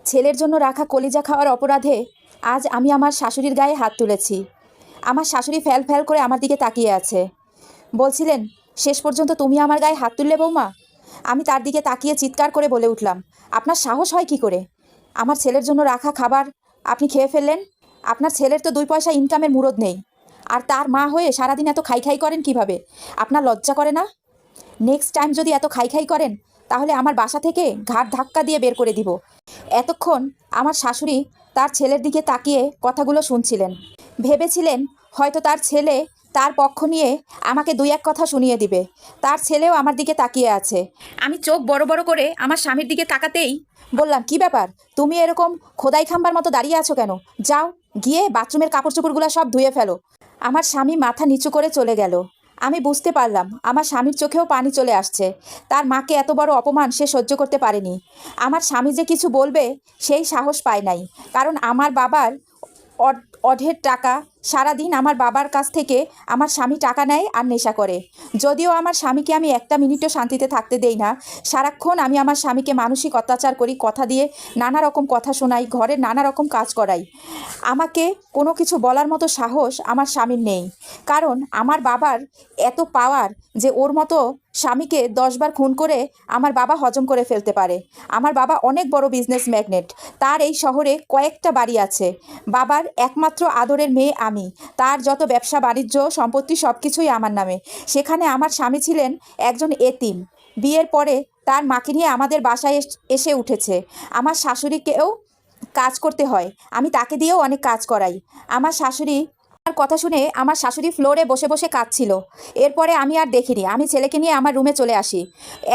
ছেলের জন্য রাখা কলিজা খাওয়ার অপরাধে আজ আমি আমার শাশুড়ির গায়ে হাত তুলেছি। আমার শাশুড়ি ফ্যাল ফ্যাল করে আমার দিকে তাকিয়ে আছে। বলছিলেন, শেষ পর্যন্ত তুমি আমার গায়ে হাত তুললে বৌমা? আমি তার দিকে তাকিয়ে চিৎকার করে বলে উঠলাম, আপনার সাহস হয় কি করে? আমার ছেলের জন্য রাখা খাবার আপনি খেয়ে ফেললেন? আপনার ছেলের তো 2 পয়সা ইনকামের মুরদ নেই, আর তার মা হয়ে সারাদিন এত খাই খাই করেন কিভাবে? আপনার লজ্জা করে না? নেক্সট টাইম যদি এত খাই খাই করেন তাহলে আমার বাসা থেকে ঘাট ধাক্কা দিয়ে বের করে দিব। এতক্ষণ আমার শাশুড়ি তার ছেলের দিকে তাকিয়ে কথাগুলো শুনছিলেন। ভেবেছিলেন হয়তো তার ছেলে তার পক্ষ নিয়ে আমাকে 2-1 কথা শুনিয়ে দিবে। তার ছেলেও আমার দিকে তাকিয়ে আছে। আমি চোখ বড় বড় করে আমার স্বামীর দিকে তাকাতেই বললাম, কি ব্যাপার, তুমি এরকম খোদাই খাম্বার মতো দাঁড়িয়ে আছো কেন? যাও, গিয়ে বাথরুমের কাপড় চোপড়গুলো সব ধুয়ে ফেলো। আমার স্বামী মাথা নিচু করে চলে গেল। আমি বুঝতে পারলাম আমার স্বামীর চোখেও পানি চলে আসছে। তার মাকে এত বড় অপমান সে সহ্য করতে পারেনি। আমার স্বামী যে কিছু বলবে সেই সাহস পায় নাই, কারণ আমার বাবার অঢের টাকা। সারাদিন আমার বাবার কাছ থেকে আমার স্বামী টাকা নেয় আর নেশা করে। যদিও আমার স্বামীকে আমি একটা মিনিটও শান্তিতে থাকতে দেই না। সারাক্ষণ আমি আমার স্বামীকে মানসিক অত্যাচার করি, কথা দিয়ে নানা রকম কথা শোনাই, ঘরের নানা রকম কাজ করাই। আমাকে কোনো কিছু বলার মতো সাহস আমার স্বামীর নেই, কারণ আমার বাবার এত পাওয়ার যে ওর মতো স্বামীকে 10 বার খুন করে আমার বাবা হজম করে ফেলতে পারে। আমার বাবা অনেক বড় বিজনেস ম্যাগনেট। তার এই শহরে কয়েকটা বাড়ি আছে। বাবার একমাত্র আদরের মেয়ে আমি। তার যত ব্যবসা বাণিজ্য সম্পত্তি সব কিছুই আমার নামে। সেখানে আমার স্বামী ছিলেন একজন এতিম। বিয়ের পরে তার মাকে নিয়ে আমাদের বাসায় এসে উঠেছে। আমার শাশুড়িকেও কাজ করতে হয়, আমি তাকে দিয়েও অনেক কাজ করাই। আমার শাশুড়ি আমার কথা শুনে আমার শাশুড়ি ফ্লোরে বসে বসে কাঁদছিল। এরপরে আমি আর দেখিনি। আমি ছেলেকে নিয়ে আমার রুমে চলে আসি।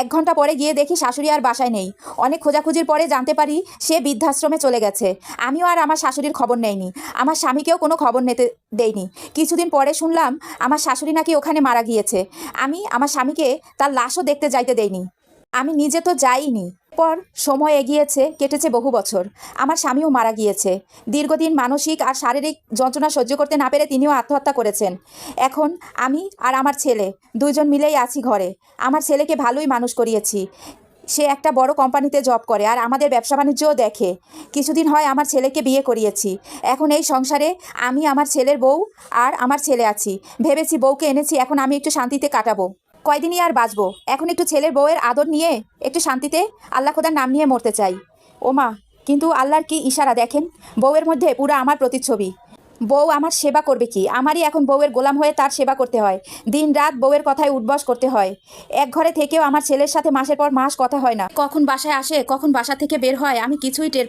1 ঘন্টা পরে গিয়ে দেখি শাশুড়ি আর বাসায় নেই। অনেক খোঁজাখুঁজির পরে জানতে পারি সে বৃদ্ধাশ্রমে চলে গেছে। আমিও আর আমার শাশুড়ির খবর নেইনি, আমার স্বামীকেও কোনো খবর নিতে দেইনি। কিছুদিন পরে শুনলাম আমার শাশুড়ি নাকি ওখানে মারা গিয়েছে। আমি আমার স্বামীকে তার লাশও দেখতে যাইতে দেইনি। আমি নিজে তো যাইনি। পর সময় এগিয়েছে, কেটেছে বহু বছর। আমার স্বামীও মারা গিয়েছে। দীর্ঘদিন মানসিক আর শারীরিক যন্ত্রণা সহ্য করতে না পেরে তিনিও আত্মহত্যা করেছেন। এখন আমি আর আমার ছেলে 2জন মিলেই আছি ঘরে। আমার ছেলেকে ভালোই মানুষ করিয়েছি। সে একটা বড় কোম্পানিতে জব করে আর আমাদের ব্যবসা বাণিজ্যও দেখে। কিছুদিন হয় আমার ছেলেকে বিয়ে করিয়েছি। এখন এই সংসারে আমি, আমার ছেলের বউ আর আমার ছেলে আছি। ভেবেছি বউকে এনেছি, এখন আমি একটু শান্তিতে কাটাবো। কয়দিনই আর বাঁচবো, এখন একটু ছেলের বউয়ের আদর নিয়ে একটু শান্তিতে আল্লাহ খোদার নাম নিয়ে মরতে চাই। ও মা, কিন্তু আল্লাহর কি ইশারা দেখেন, বউয়ের মধ্যে পুরো আমার প্রতিচ্ছবি। বউ আমার সেবা করবে কি? আমারই এখন বউয়ের গোলাম হয়ে তার সেবা করতে হয়। দিন রাত বউয়ের কথায় উঠবস করতে হয়। এক ঘরে থেকেও আমার ছেলের সাথে মাসের পর মাস কথা হয় না। কখন বাসায় আসে, কখন বাসা থেকে বের হয়, আমি কিছুই টের পাই।